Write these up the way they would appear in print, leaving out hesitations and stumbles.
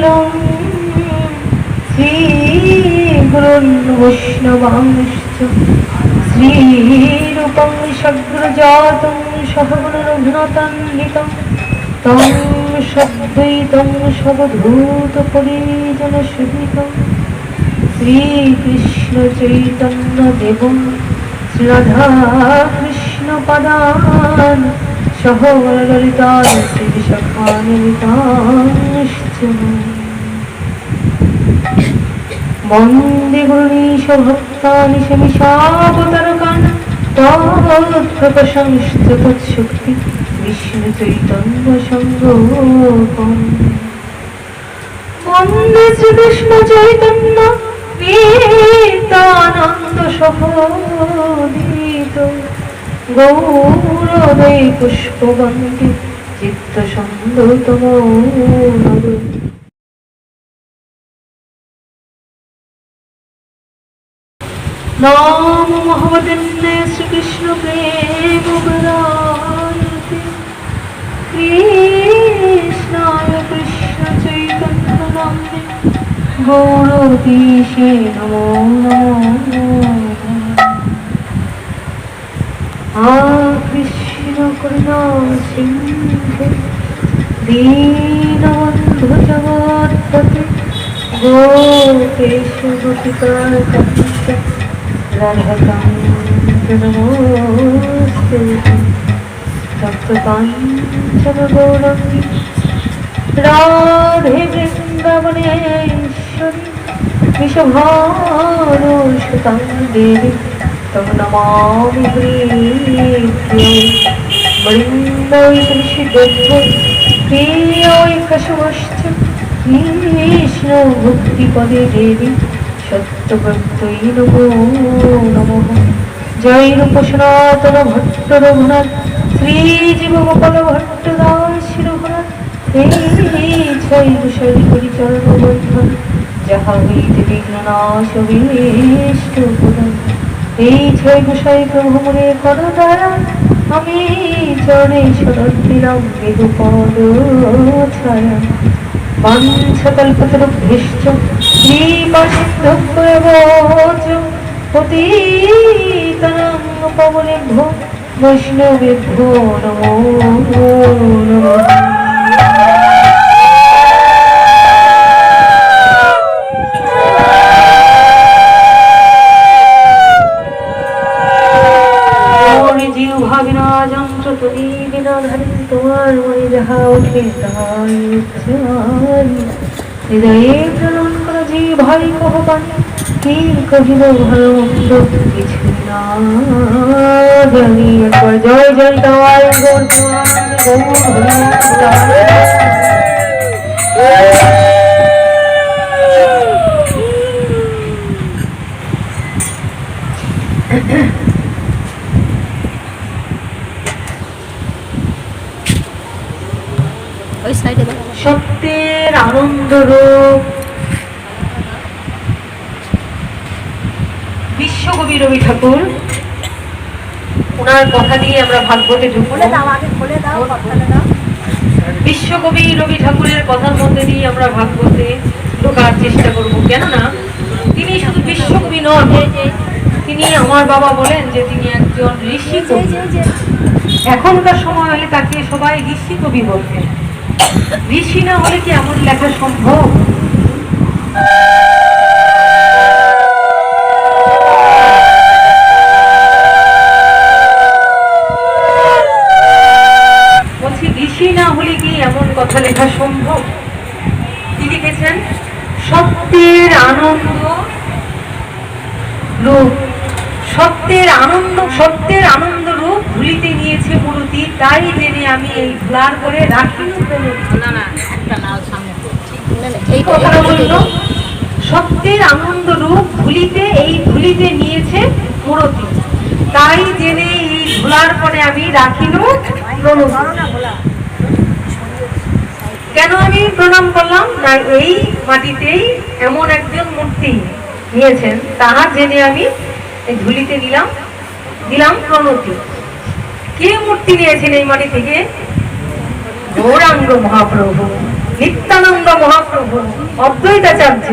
मंगलम श्री गुरुन् वैष्णवांश्च श्रीरूपं सग्रजातं सहगुणरघुनाथान्वितं तं सद्वैतं सवधूतपरिजनसहितं श्रीकृष्ण चैतन्य देवं श्रीराधाकृष्णपदान् सह ललिता श्रीविशाखान्वितांश्च वन्दे गुरुनीशभक्तानि शमिशावतारकान् तत्प्रशंस्त तत्शक्ति विष्णुचैतन्यसंगोपम् वन्दे श्रीकृष्ण चैतन्य नित्यानन्द सहोदित गौरदै पुष्पवन्ति चित्तसंगतमो नाम महवदन्ने श्रीकृष्ण प्रेम बरानते कृष्णाय कृष्ण चैतन्य नाम्ने गौरतीशे नमो नमो आ कृष्ण करुणा सिंधु दीनबन्धु जगत्पते गोपेश गोपिकाकान्त राधाकान्त नमोऽस्तुते तप्तकाञ्चन गौरङ्गी राधे वृन्दावनेश्वरी विषभानुसुतां देवी तं नमामि प्रीत्यै वृन्दै तुलसीदेव्यै प्रियै कशुवश्च कृष्ण भक्तिपदे देवी सत्यव्रतै नमो नमः जय रूप सनातन भट्ट रघुनाथ श्रीजीव गोपाल भट्ट दास रघुनाथ जय गुसाई परिचरण बंधन जहाँ हईते विघ्ननाश विष्णुपुरम जय गुसाई प्रभु मने कर दया हमें चरणे शरण दिलाम बेदुपद छाया वाञ्छकल्पतरुभ्यश्च कृपासिन्धुभ्यश्च पतितानां पावनेभ्यो वैष्णवेभ्यो नमो नमः তোমার মনে যাহা উঠে তাহাই হৃদয়ে প্রেরণ করা যে ভাই কহবান কি কহিব ভালো মন্দ কিছু না জানি একবার জয় জয় দেওয়ায় গৌর সত্যের আনন্দ রূপ বিশ্বকবি রবি ঠাকুর ওনার কথা দিয়ে আমরা ভাগবতে ঢুকবো। বিশ্বকবি রবি ঠাকুরের কথার মধ্যে দিয়ে আমরা ভাগবতে ঢোকার চেষ্টা করব, কেননা তিনি শুধু বিশ্বকবি নন, তিনি আমার বাবা বলেন যে তিনি একজন ঋষি কবি। এখনকার সময় হলে তাকে সবাই ঋষি কবি বলতেন। ঋষি না হলে কি এমন লেখা সম্ভব? বলছি ঋষি না হলে কি এমন কথা লেখা সম্ভব? কি লিখেছেন? সত্যের আনন্দ রূপ, সত্যের আনন্দ রূপ ভুলিতে নিয়েছে মূর্তি, তাই জেনে আমি এই ভুলার করে রাখি। এই কথাটা বলল, সত্যের আনন্দ রূপ ভুলিতে নিয়েছে মূর্তি, তাই জেনে এই ভুলার পরে আমি রাখিল কেন আমি প্রণাম করলাম না, এই মাটিতেই এমন একজন মূর্তি নিয়েছেন, তাহা জেনে আমি ধুলিতে দিলাম প্রণতি। কে মূর্তি নিয়েছেন এই মাটি থেকে? গৌরাঙ্গ মহাপ্রভু, নিত্যানন্দ বা মহাপ্রভু অদ্বৈতাচার্য।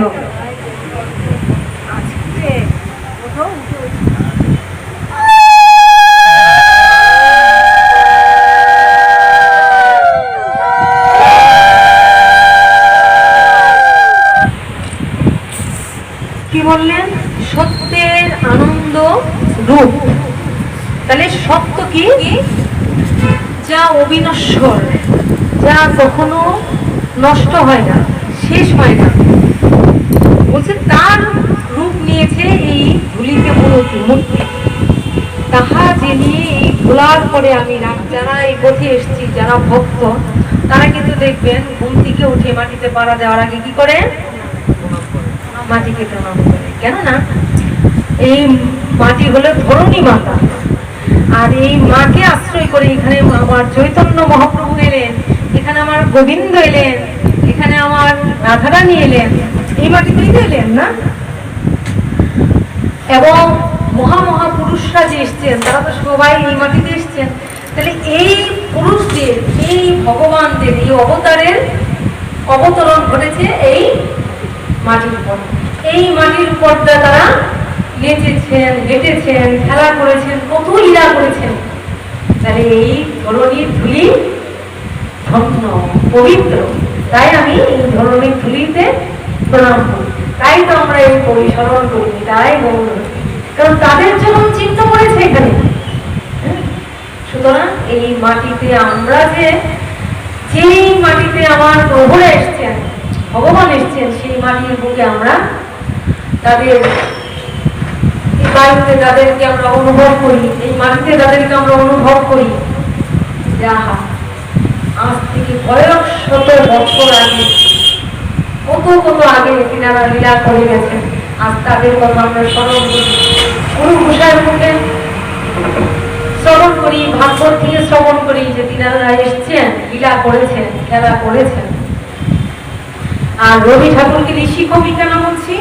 কি বললেন? সত্যের আনন্দ রূপ। তাহলে সত্য কি? যা অবিনশ্বর, যা কখনো নষ্ট হয় না, শেষ হয় না। বলছে তার রূপ নিয়েছে এই ধুলিতে মূর্তি। তাহা জেনে এই ভোলার পরে আমি যারা এই পথে এসছি, যারা ভক্ত, তারা কিন্তু দেখবেন ঘুম থেকে উঠে মাটিতে পাড়া দেওয়ার আগে কি করে? মাটিকে প্রণাম করে। কেননা এই মাটি হলো ধরণী মাতা, আর এই মাকে আশ্রয় করে এখানে আমার চৈতন্য মহাপ্রভু এলেন, এখানে আমার গোবিন্দ এলেন, এখানে আমার রাধারানী এলেন, এই মাটিতেই তো এলেন না? এবং মহাপুরুষরা যে এসছেন তারা তো সবাই এই মাটিতে এসছেন। তাহলে এই পুরুষদের, এই ভগবানদের এই অবতারের অবতরণ ঘটেছে এই মাটির উপর। এই মাটির উপরটা তারা নেচেছেন, হেঁটেছেন, খেলা করেছেন, কত লীলা করেছেন। তাহলে এই ধরণীর ধুলি ধন্য, পবিত্র। তাই আমি এই ধরণীর ধুলিতে প্রণাম করি। তাই তো আমরা এই পরিস্মরণ করি, তাই গৌর, কারণ তাদের জন্য চিন্তা করেছে এখানে। সুতরাং এই মাটিতে আমরা যেই মাটিতে আমার প্রভুরা এসছেন, ভগবান এসছেন, সেই মাটির বুকে আমরা তাদের এই বাড়িতে তাদেরকে আমরা অনুভব করি, এই মাটিতে তাদেরকে আমরা অনুভব করি। যাহা আজ থেকে কয়েক শত বছর আগে, কত আগে তিনারা লীলা করে গেছেন, আজ তাদের কথা আমরা স্মরণ করি, গুরু ঘোষার মুখে শ্রবণ করি, ভাগবত থেকে শ্রবণ করি যে তিনারা এসছেন, লীলা করেছেন, খেলা করেছেন। আর রবি ঠাকুরকে ঋষি কবি কেন বলছি?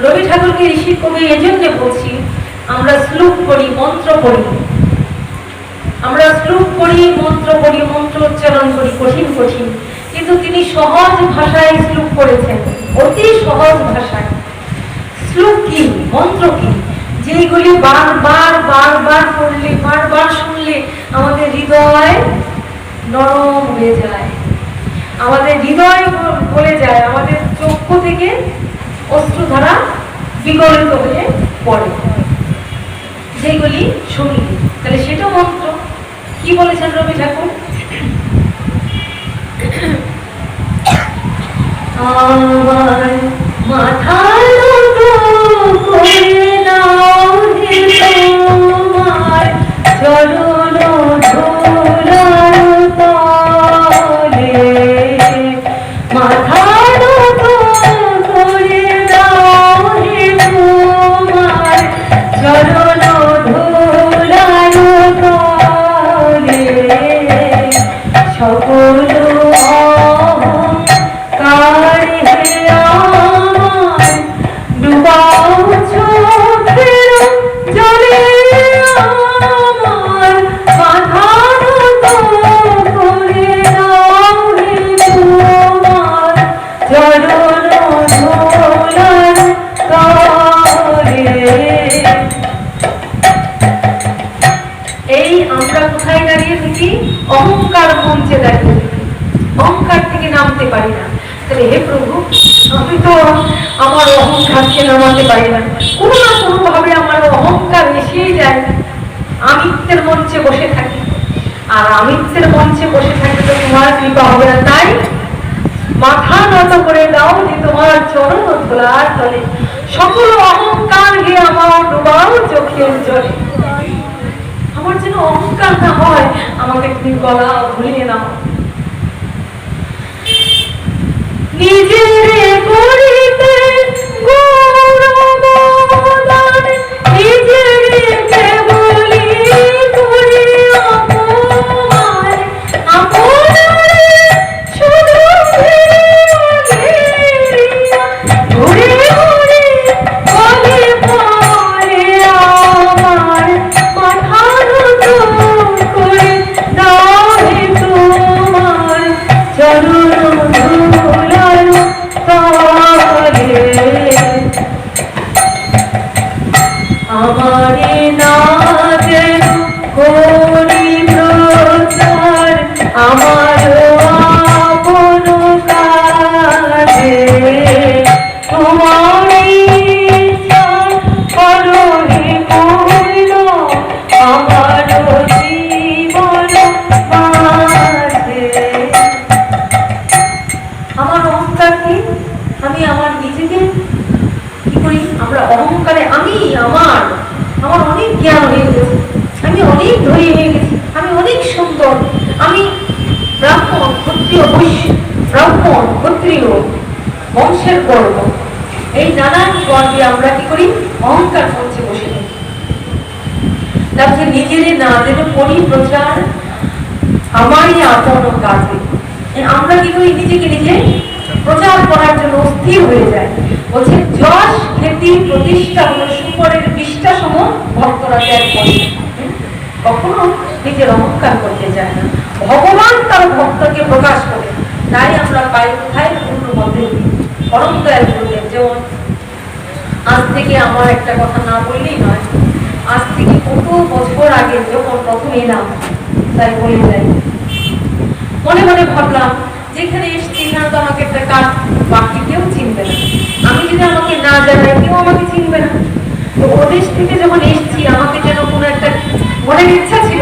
রবি ঠাকুরকে ঋষি কবি এজন্য বলছি, আমরা শ্লোক পড়ি, মন্ত্র পড়ি, আমরা শ্লোক পড়ি, মন্ত্র পড়ি, মন্ত্র উচ্চারণ করি কঠিন কঠিন, কিন্তু তিনি সহজ ভাষায় শ্লোক করেছেন, অতি সহজ ভাষায়। শ্লোক কি, মন্ত্র কি, যেইগুলি বারবার পড়লে, বারবার শুনলে আমাদের হৃদয় নরম হয়ে যায়, আমাদের হৃদয় বলে যায়, আমাদের চক্ষু থেকে অশ্রুধারা বিগলিত হয়ে পড়ে যেগুলি শুনি। তাহলে সেটা মন্ত্র। কি বলেছেন রবি ঠাকুর? আমার মাথার করে নাও হে তোমার চরণ ধুলার তলে, মাথার করে নাও হে তোমার চরণ ধুলার তলে, সকল অহংকার মঞ্চে দাঁড়িয়ে, অহংকার থেকে নামতে পারি না। তাহলে হে প্রভু, আমি তো আমার অহংকারকে নামাতে পারি না, কোনো না কোনো ভাবে আমার অহংকার এসেই যায়। আমিত্বের মঞ্চে বসে থাকি, আর আমিত্বের মঞ্চে বসে থাকলে তো তোমার কৃপা হবে না। তাই মাথা নত করে দাও যে তোমার চরণ ধুলার তলে, সকল অহংকার হে আমার ডুবাও চোখের জলে। আমার যেন অহংকার না হয়, আমাকে তুমি গলা ভুলিয়ে নাও। নিজের করিতে গৌরবদান, নিজের কেবলি করি অপমান, আপনারে শুধু ঘুরে ঘুরে বলে পরে আমার মাথার করে দাও হে তোমার ব্রাহ্মণ, ক্ষত্রিয় বংশের গর্ব, এই নানান গর্বে আমরা কি করি? অহংকার মঞ্চে বসে থাকি। তারপরে নিজের না যেন করি প্রচার আমারই আপন কাজে, আমরা কি করি? নিজেকে নিজে প্রচার করার জন্য অস্থির হয়ে যায়। বলছে যশ খ্যাতি প্রতিষ্ঠা হলো সুপরের বিষ্ঠা সম ভক্তরা ত্যাগ করে। কখনো নিজের অহংকার করতে যায় না, ভগবান তার ভক্তকে প্রকাশ করে। তাই আমরা পাই কোথায়? পূর্ণ মধ্যে পরম দয়াল গুরুদেব। যেমন আজ থেকে আমার একটা কথা না বললেই নয়, আজ থেকে কত বছর আগে যখন প্রথম এলাম, তাই বলে যাই, মনে মনে ভাবলাম যেখানে এসছি এখানে তো আমাকে একটা কাজ বাকি কেউ চিনবে না, আমি যদি আমাকে না জানাই কেউ আমাকে চিনবে না। তো ওদেশ থেকে যখন এসছি আমাকে যেন কোনো একটা মনের ইচ্ছা ছিল,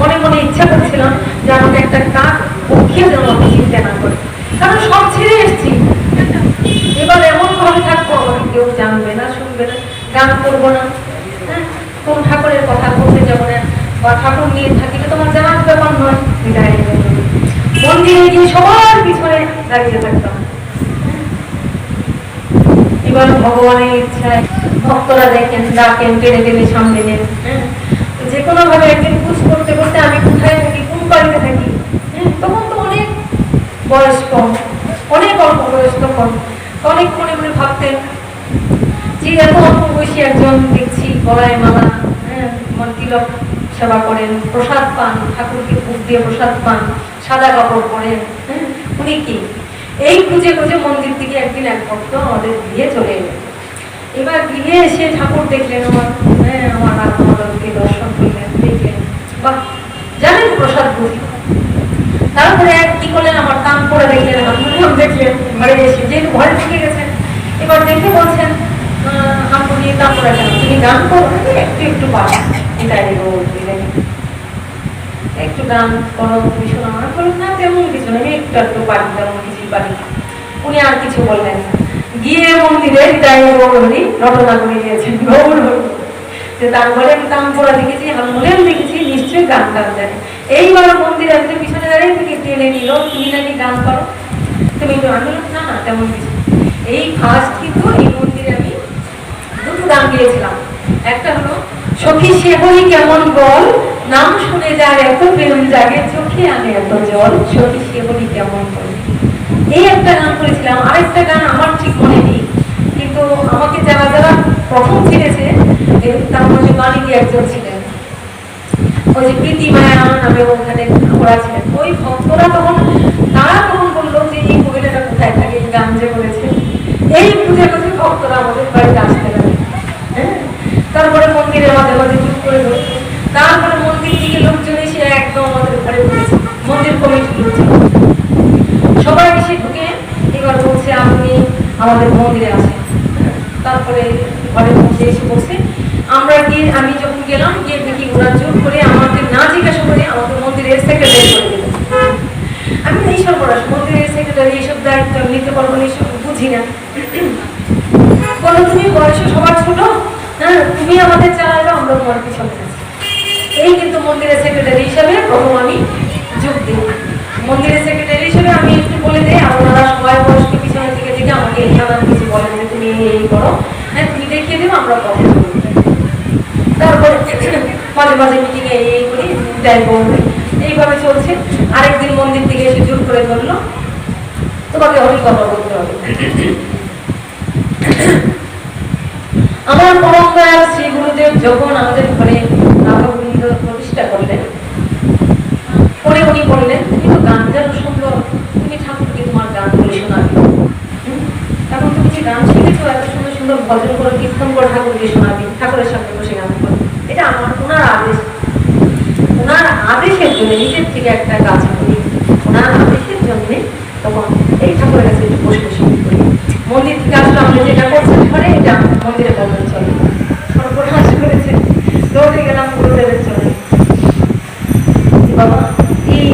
মনে মনে ইচ্ছা করছিলাম যে আমাকে একটা কাজ পক্ষীও যেন আমাকে চিনতে না করে, কারণ সব ছেড়ে এসছি। এবার এমন ভাবে থাকবো আমাকে কেউ জানবে না, শুনবে না, গান করবো না, হ্যাঁ, কোন ঠাকুরের কথা বলতে যাবো না, বা ঠাকুর নিয়ে থাকিলে তোমার জানার ব্যাপার নয়। মন্দিরে গিয়ে সবার পিছনে দাঁড়িয়ে থাকতাম। এবার ভগবানের ইচ্ছায় ভক্তরা দেখেন, ডাকেন, টেনে টেনে সামনে নেন। যে কোনো ভাবে একদিন খুশ করতে করতে আমি কোথায় থাকি, কোন বাড়িতে থাকি, তখন তো অনেক বয়স কম, অনেক অল্প বয়স, তখন অনেক মনে মনে ভাবতেন যে এত অল্প বয়সী একজন দেখছি গলায় মালা, তিলক সেবা করেন, প্রসাদ পান, ঠাকুরকে ভোগ দিয়ে প্রসাদ পান, সাদা কাপড় পরেন, উনি কি? এই খুঁজে খুঁজে মন্দির থেকে একদিন এক ভক্ত আমাদের গৃহে চলে এলেন। এবার গৃহে এসে ঠাকুর দেখলেন, আমার আত্মকে দর্শন করলেন, দেখলেন, বাহ, জানেন প্রসাদ বুঝি। তারপরে কি করলেন? আমার কান করে দেখলেন, হারমোনিয়াম দেখলেন, ঘরে এসে যেহেতু ঘরে ঢুকে গেছেন, এবার দেখে বলছেন হারমোনিয়াম কান করে কেন, তুমি গান করো, একটু একটু পারো, এটাই বললেন, একটু গান করো, তুমি শোনো। আমার বললেন না তেমন কিছু না, আমি একটু একটু পারি, তেমন কিছুই পারি। উনি আর কিছু বললেন, গিয়ে মন্দিরে তাই গৌরহরি রটনা করে দিয়েছেন, গৌরহরি যে তার বলে আমি তাম পড়া দেখেছি, হারমোনিয়াম দেখেছি, নিশ্চয়ই গান গান জানে। এইবার মন্দিরে আসলে পিছনে দাঁড়িয়ে থেকে টেনে নিল, তুমি নাকি গান করো, তুমি তো। আমি না না তেমন কিছু। এই ফার্স্ট কিন্তু এই মন্দিরে আমি দুটো গান গিয়েছিলাম। একটা হলো সখী সে হই কেমন বল, নাম শুনে যার এত প্রেম জাগে, চোখে আনে এত জল, সখী সে হই কেমন বল, এই একটা গান করেছিলাম। আরেকটা গান আমার ঠিক মনে নেই, কিন্তু আমাকে যারা যারা প্রথম চিনেছে তার মধ্যে মালিনী একজন ছিলেন, ওই যে প্রীতি মায়া নামে ওখানে ওরা ছিলেন, ওই ভক্তরা তখন তারা তখন বললো যে এই মহিলাটা কোথায় থাকে, গান যে করেছে। এই খুঁজে খুঁজে ভক্তরা আমাদের বাড়িতে আসতে লাগে। তারপরে মন্দিরে মাঝে মাঝে চুপ করে ধরছে, তারপরে মন্দির থেকে লোকজন এসে একদম আমাদের ঘরে ঢুকেছে, মন্দির কমিটি লোকজন সবাই এসে ঢুকে এবার বলছে আপনি আমাদের মন্দিরে আসেন। তারপরে ঘরে বসে এসে বলছে, আমরা গিয়ে, আমি যখন গেলাম গিয়ে দেখি ওরা জোর করে আমাকে না জিজ্ঞাসা করে আমাকে মন্দিরের সেক্রেটারি করে দিল। আমি এইসব করা মন্দিরের সেক্রেটারি এইসব দায়িত্ব নিতে পারবো না, এইসব বুঝি না। বলো তুমি বয়সে সবার ছোট, হ্যাঁ তুমি আমাদের চালাইলো, আমরা তোমার পিছনে আছি। এই কিন্তু মন্দিরের সেক্রেটারি হিসাবে প্রথম আমি যোগ দিই। মন্দিরের সেক্রেটারি হিসেবে আমি একটু বলে দিই, আপনারা সবাই বয়সকে পিছনের দিকে দেখে আমাকে নানান কিছু বলেন যে তুমি এই করো, হ্যাঁ তুমি দেখিয়ে দেবো, আমরা কথা বলবো। তারপরে মাঝে মাঝে মিটিংয়ে এই করি, যাই বলবে, এইভাবে চলছে। আরেকদিন মন্দির থেকে এসে জোর করে ধরলো, তোমাকে অনেক কথা বলতে হবে। আমার পরম দয়াল শ্রী গুরুদেব যখন আমাদের ঘরে রাধাগোবিন্দ প্রতিষ্ঠা করলেন, পরে উনি বললেন তুমি তো গান জানো সুন্দর, তুমি ঠাকুরকে তোমার গান বলে শোনাবে, এখন তুমি যে গান শিখেছো এত সুন্দর সুন্দর ভজন করে কীর্তন করে ঠাকুরকে শোনাবে, ঠাকুরের সামনে বসে গান করবে। এটা আমার ওনার আদেশ, ওনার আদেশের জন্য নিজের থেকে একটা কাজ করি, ওনার আদেশের জন্য তখন এই ঠাকুরের কাছে একটু বসে বসে করি। মন্দির থেকে আসলে আমরা যেটা করছেন ঘরে, এটা মন্দিরে বন্ধন চলে, সর্বনাশ করেছে, দৌড়ে গেলাম গুরুদেবের চলে। বাবা এই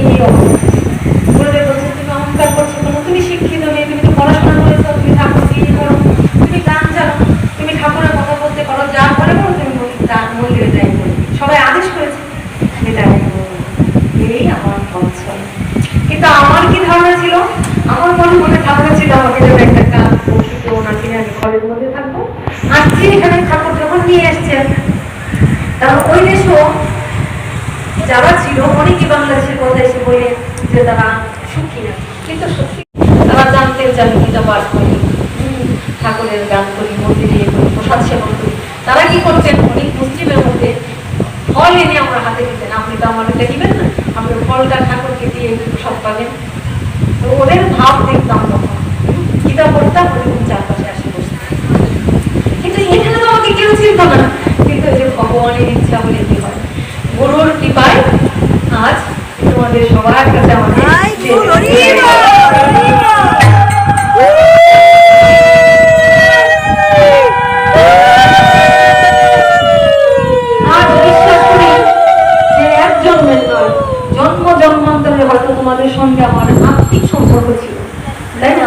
গুরুদেব বলছে তুমি অহংকার করছো কেন, তুমি শিক্ষিত মেয়ে, তুমি তো পড়াশোনা করেছো, তুমি ঠাকুর দিয়ে করো, তুমি গান জানো, তুমি ঠাকুরের কথা বলতে পারো, যা করে করো, তুমি মন্দিরে যাই করি, সবাই আদেশ করেছে এটা। এই আমার কিন্তু আমার কি ধারণা ছিল, আমার চলে আমি গীতা পাঠ করি, ঠাকুরের গান করি, মন্দিরে করি, প্রসাদ সেবন করি। তারা কি করছেন, অনেক মুসলিমের মধ্যে ফল এনে আমার হাতে দিতেন, আপনি তো আমার এটা দিবেন না, আপনি ফলটা ঠাকুরকে দিয়ে প্রসাদ পাবেন। তো ওদের ভাব দেখতাম তখন, গীতা পড়তাম, ওরকম চারপাশে আসে বসে। কিন্তু এখানে তো আমাকে কেউ চিনত না, কিন্তু যে ভগবানের ইচ্ছা বলে কি হয়, গুরুর কৃপায় আজ তোমাদের সবার কাছে আমাদের জন্মান্তরে হয়তো তোমাদের সঙ্গে আমার আত্মিক সম্পর্ক ছিল, তাই না?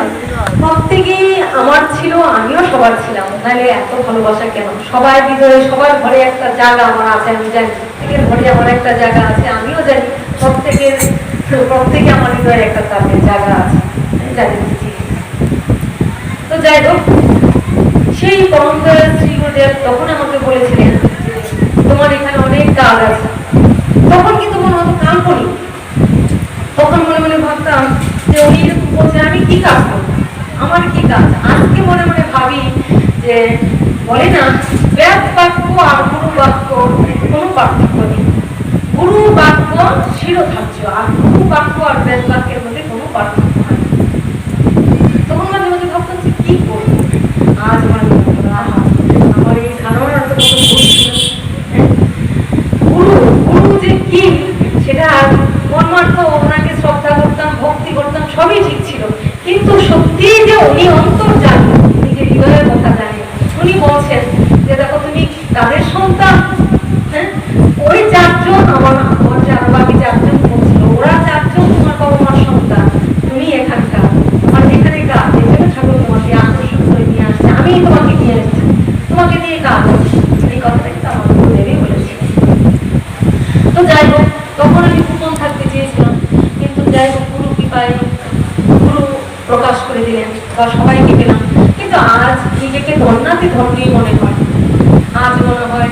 প্রত্যেকেই আমার ছিল, আমিও সবার ছিলাম, তাহলে এত ভালোবাসা কেন? সবার হৃদয়ে সবার ঘরে একটা জায়গা আমার আছে, আমি জানি প্রত্যেকের ঘরে আমার একটা জায়গা আছে, আমিও জানি প্রত্যেকে আমার হৃদয়ে একটা তাদের জায়গা আছে, জানি। তো যাই হোক, সেই পরম দয়াল শ্রী গুরুদেব তখন আমাকে বলেছিলেন তোমার এখানে অনেক কাজ আছে। তখন কিন্তু মনে হতো কাল্পনিক, তখন মনে মনে ভাবতাম যে উনি এরকম বলছেন, আমি কি কাজ করবো, আমার কি কাজ? আজকে মনে মনে ভাবি যে বলে না, ব্যাস বাক্য আর গুরু বাক্য কোনো পার্থক্য নেই, গুরু বাক্য শিরোধার্য, আর গুরু বাক্য আর ব্যাস বাক্যের মধ্যে কোনো পার্থক্য নেই। তখন মাঝে মাঝে ভাবতাম যে কি করবো, আজ আমার এই ধারণার তো কত ভুল ছিল। গুরু গুরু যে কি সেটা মর্মার্থ, ওনাকে শ্রদ্ধা করতাম, ভক্তি করতাম, সবই ঠিক ছিল, কিন্তু সত্যি যে উনি অন্তর জানেন, উনি যে হৃদয়ের কথা জানেন। উনি বলছেন যে দেখো তুমি তাদের সন্তান, হ্যাঁ, ওই চারজন আমার বাকি চারজন বলছিল, ওরা চারজন তোমার বাবা মার সন্তান, তুমি এখানকার, তোমার এখানে কাজ, এই জন্য ঠাকুর তোমাকে আকর্ষণ করে নিয়ে আসছে, আমি তোমাকে নিয়ে এসেছি, তোমাকে দিয়ে কাজ আছে। এই কথাটা কিন্তু আমার গুরুদেবই বলেছিলেন। তো যাই হোক, তখন আমি গোপন থাকতে চেয়েছিলাম, কিন্তু যাই হোক গুরু কৃপায় গুরু প্রকাশ করে দিলেন বা সবাইকে পেলাম। কিন্তু আজ নিজেকে ধন্যাতে ধন্যই মনে হয়, আজ মনে হয়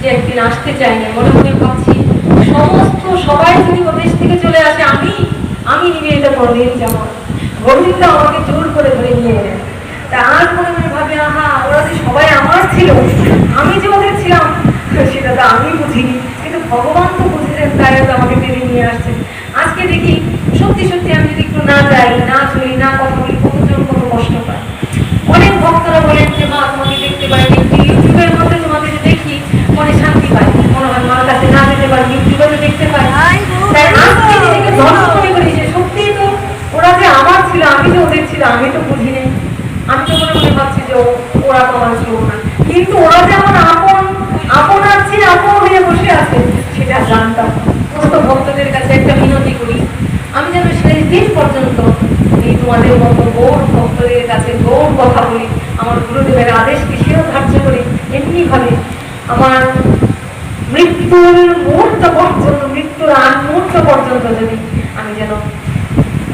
যে একদিন আসতে চাই না, মনে মনে ভাবছি সমস্ত সবাই যদি ওদেশ থেকে চলে আসে, আমি নিবে এটা কোনদিন যাব, গোবিন্দ আমাকে জোর করে ধরে নিয়ে এলেন। তা আজ মনে মনে ভাবে, আহা ওরা যে সবাই আমার ছিল, আমি যে ওদের ছিলাম সেটা তো আমি বুঝিনি, কিন্তু ভগবান তো বুঝলেন, তাই তো আমাকে টেনে নিয়ে আসছেন। আজকে দেখি সত্যি সত্যি আমি যদি একটু না যাই, না চলি, না কথা বলি, কতজন কত কষ্ট পায়। অনেক ভক্তরা বলেন যে মা তোমাকে দেখতে পাই, কিন্তু ইউটিউবের মধ্যে তোমাকে যে দেখি মনে শান্তি পাই, মনে হয় মার কাছে না যেতে পারি, ইউটিউবে দেখতে পাই। তাই আজকে নিজেকে ধন্য মনে করি যে সত্যিই তো ওরা যে আমার ছিল, আমি যে ওদের ছিল, আমি তো বুঝি নেই। আমি তো মনে মনে ভাবছি যে ওরা তো আমার ছিল না, কিন্তু ওরা যে আমার আপনার চেয়ে আপন হয়ে বসে আছে সেটা জানতাম। সমস্ত ভক্তদের কাছে একটা মিনতি করি, আমি যেন শেষ দিন পর্যন্ত এই তোমাদের মতো গৌর ভক্তদের কাছে গৌর কথা বলি, আমার গুরুদেবের আদেশকে শিরোধার্য করি, এমনি ভাবে আমার মৃত্যুর মুহূর্ত পর্যন্ত, মৃত্যুর আগ মুহূর্ত পর্যন্ত যদি আমি যেন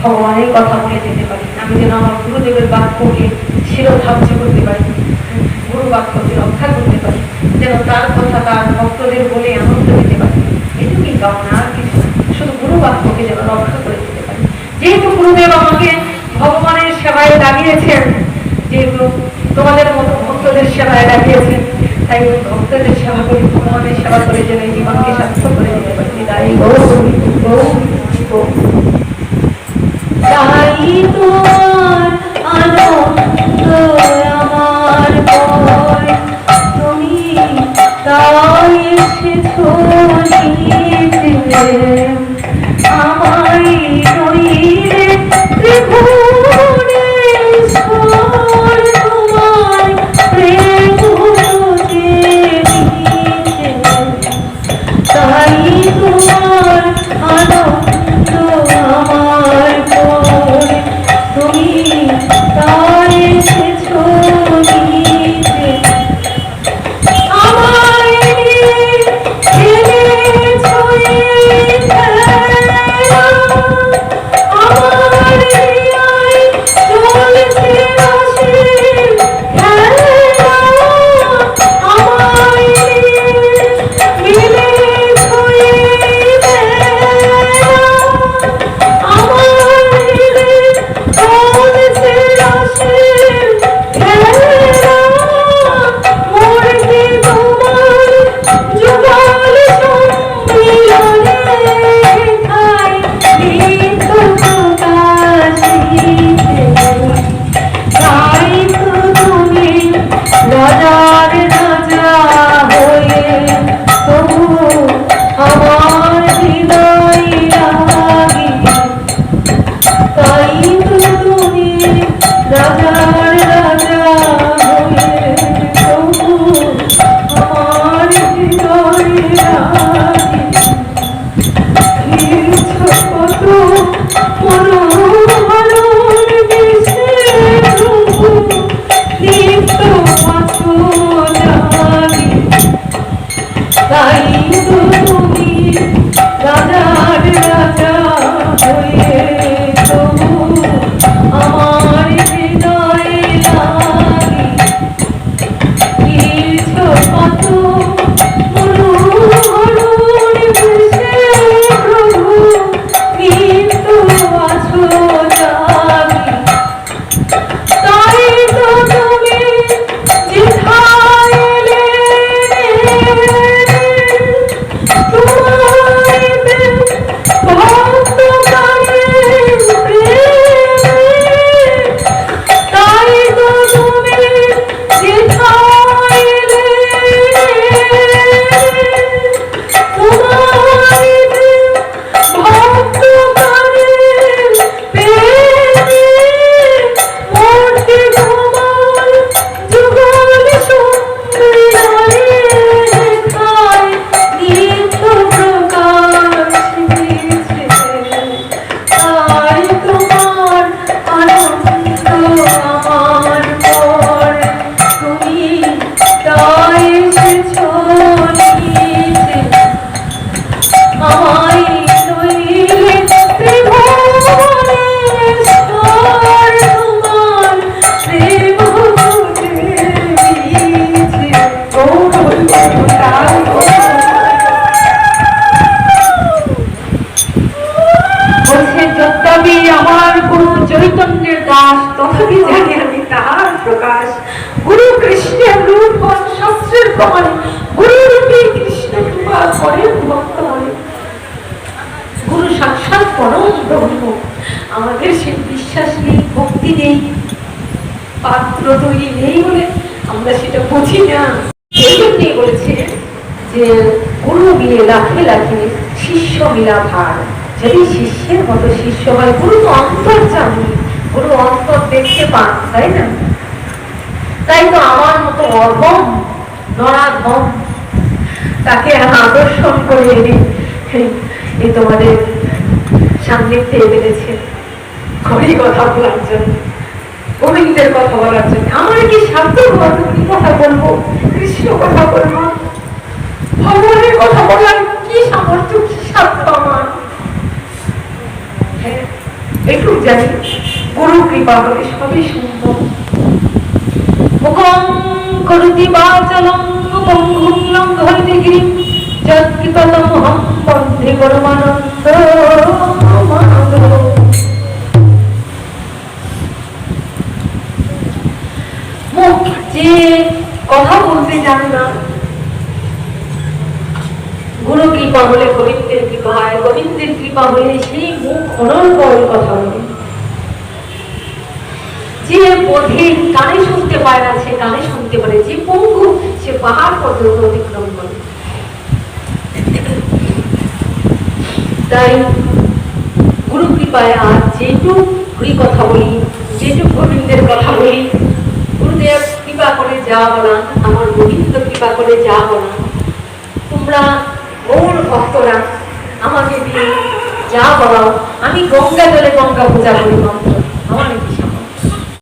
ভগবানের কথা বলে যেতে পারি, আমি যেন আমার গুরুদেবের বাক্যকে শিরোধার্য করতে পারি, গুরু বাক্যকে রক্ষা করতে পারি, যেন তার কথা তার ভক্তদের বলে আনন্দ দিতে পারি, এটুকুই কামনা, আর কিছু শুধু গুরু বাক্যকে যেন রক্ষা করে দিতে পারি। যেহেতু গুরুদেব আমাকে ভগবানের সেবায় লাগিয়েছেন, যেহেতু তোমাদের মতো ভক্তদের সেবায় লাগিয়েছেন, তাই ভক্তদের সেবা করি, ভগবানের সেবা করে যেন এই জীবনকে সার্থক করে দিতে পারি। তাই তাই তোমার আনন্দ আমার ভয়, তুমি তাই এসেছো নিতে আমায় নইলে ত্রিভুবনেশ্বর তোমার প্রেম হতে দিতে। তাই তোমার আনন্দ আমার ভয়, তুমি প্রকাশ। গুরু কৃষ্ণের রূপ শাস্ত্রের প্রমাণে গুরু রূপে কৃষ্ণ কৃপা করেন ভক্ত মনে। গুরু সাক্ষাৎ পরম ব্রহ্ম। আমাদের সে বিশ্বাস নেই, ভক্তি নেই, পাত্র তৈরি নেই বলে আমরা সেটা বুঝি না। এই জন্যই বলেছে যে গুরু মিলে লাখে লাখে শিষ্য মিলা ভার। যদি শিষ্যের মতো শিষ্য হয়, গুরু তো অন্তর জানি, গুরু অন্তর দেখতে পান, তাই না? তাই তো আমার মতো অধম নরাধম তাকে আদর্শন করে এই তোমাদের সান্নিধ্যে পেরেছে হরি কথা বলার জন্য, গোবিন্দের কথা বলার জন্য। আমার কি সাধ্য কি কথা বলবো, কৃষ্ণ কথা বলবো, ভগবানের কথা বলার কি সামর্থ্য, কি সাধ্য আমার? হ্যাঁ, একটু জানি গুরু কৃপা হলে সবই সুন্দর। মুখং করুতি বাচলং পঙ্গুং লঙ্ঘয়তে গিরিং যৎকৃপাতমহং বন্দে পরমানন্দ মাধব। মুখ যে কথা বলতে জানে না, গুরু কৃপা হলে গোবিন্দের কৃপা হয়, গোবিন্দের কৃপা হলে সেই মুখ অনর্গল কথা বলে। যে বধির কানে শুনতে পায় না, সে কানে শুনতে পারে। যে পঙ্গু, সে পাহাড় পর্যন্ত অতিক্রম করে। তাই গুরু কৃপায় আজ যেটুক হরি কথা বলি, যেটুক গোবিন্দের কথা বলি, গুরুদেব কৃপা করে যা বলান, আমার গোবিন্দ কৃপা করে যা বলান, তোমরা গৌর ভক্তরা আমাকে দিয়ে যা বলাও, আমি গঙ্গা জলে গঙ্গা পূজা করি মাত্র। আমার